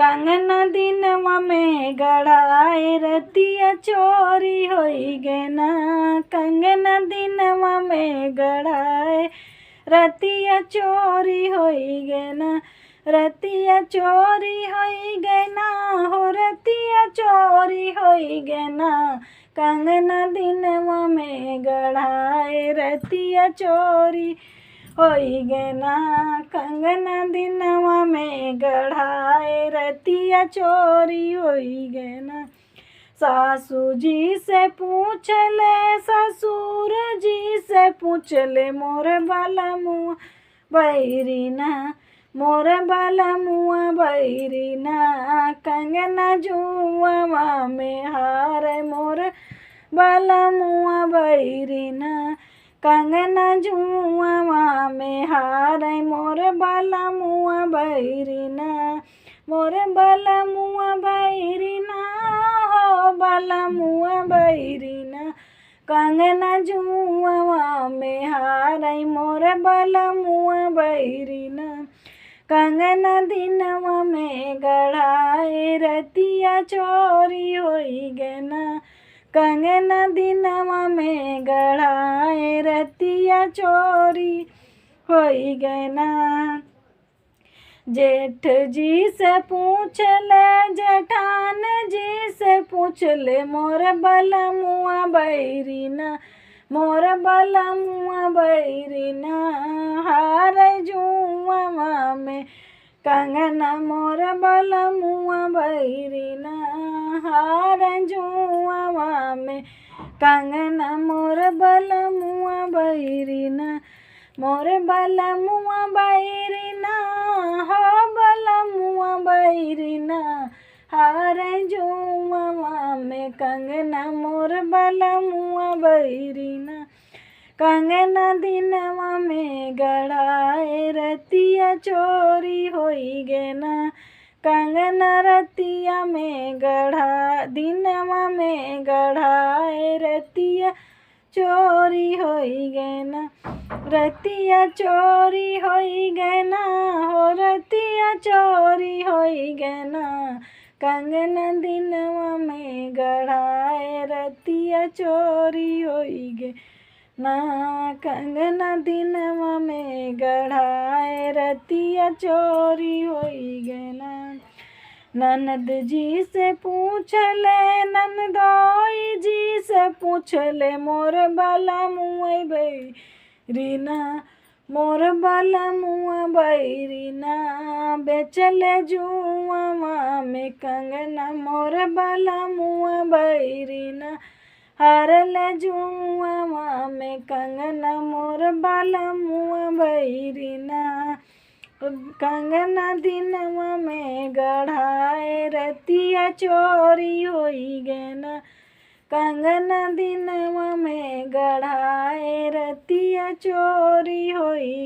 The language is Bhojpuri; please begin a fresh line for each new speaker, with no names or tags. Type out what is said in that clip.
कंगना दिनवा में गड़ाए रतिया चोरी होई गे ना। कंगना दिनवा में गड़ाए रतिया चोरी होई गे ना। रतिया चोरी होई गे ना हो रतिया चोरी होई गे ना। कंगना दिनवा में गड़ाए रतिया चोरी होई गे ना। कंगना दिनवा में गढ़ाए रतिया चोरी होई गे ना। सासू जी से पूछ ले ससुर जी से पूछ ले मोर बाला मुआ बैरी ना। मोर बाला मुआ बैरी ना। कंगना जुआ में हारे मोर बाला मुआ बैरी ना। कंगना जुआ में हारे मोर बाला मुआ बैरी ना। मोर बाला मुआ बैरी ना हो बाला मुआ बैरी ना। कंगना जुआ में हारे मोर बाला मुआ बैरी ना। कंगना दिनवा में गढ़ाए रतिया चोरी होई गे ना। कंगना दिनवा में गढ़ाए रतिया चोरी होई गे ना। जेठ जी से पूछ ले जेठान जी से पूछ ले मोर बाला मुआ बैरी ना। मोर बाला मुआ बैरी ना। हारे जुआ में कंगना मोर बाला मुआ बैरी ना। हारे जुआ में कंगना मोर बाला मुआ बैरी ना। मोर बाला मुआ बैरी ना हो बाला मुआ बैरी ना। हारे जुआ में कंगना मोर बाला मुआ बैरी ना। कंगना दिनवा में गढ़ाए रतिया चोरी होई गे ना। कंगना रतिया में गढ़ा दिनवा में गढ़ाए रतिया चोरी होई गे ना। रतिया चोरी होई गे ना हो रतिया चोरी होई गे ना। कंगना दिनवा में गढ़ाए रतिया चोरी होई गे ना। कंगना दिनवा में गढ़ाए रतिया चोरी होई गे ना। ननद जी से पूछ ले ननदोई जी से पूछ ले मोर बाला मुआ बैरी ना। मोर बाला मुआ बैरी ना। बेचले जुआ में कंगना मोर बाला मुआ बैरी ना। हारले जुआ में कंगना मोर बाला मुआ बैरी ना। कंगना दिनवा में गढ़ाए रतिया चोरी होई गे ना। कंगना दिनवा में गढ़ाए रतिया चोरी होई